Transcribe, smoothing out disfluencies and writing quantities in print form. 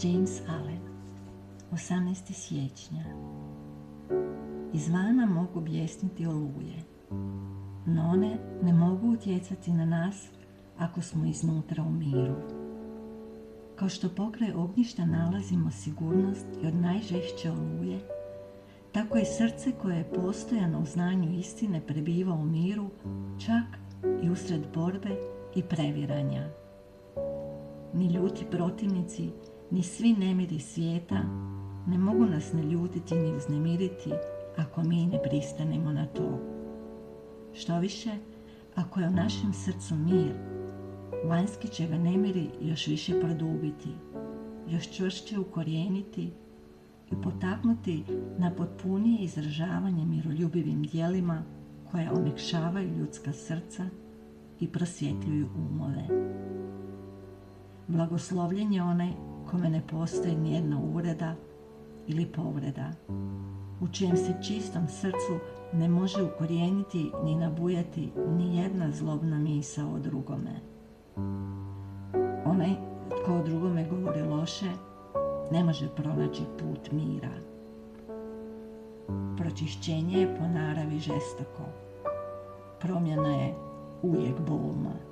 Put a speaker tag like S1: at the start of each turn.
S1: James Allen, 18. siječnja. Izvana mogu bjesniti oluje, no one ne mogu utjecati na nas ako smo iznutra u miru. Kao što pokraj ognjišta nalazimo sigurnost i od najžešće oluje, tako je srce koje je postojano u znanju istine prebiva u miru, čak i usred borbe i previranja. Ni ljuti protivnici, ni svi nemiri svijeta ne mogu nas naljutiti ni uznemiriti ako mi ne pristanemo na to. Štoviše, ako je u našem srcu mir, vanjski će ga nemiri još više produbiti, još čvršće ukorijeniti i potaknuti na potpunije izražavanje miroljubivim djelima koja omekšavaju ljudska srca i prosvjetljuju umove. Blagoslovljen je onaj kome ne postoji nijedna uvreda ili povreda, u čijem se čistom srcu ne može ukorijeniti ni nabujati ni jedna zlobna misao o drugome. Onaj tko o drugome govori loše ne može pronaći put mira. Pročišćenje je po naravi žestoko. Promjena je uvijek bolna.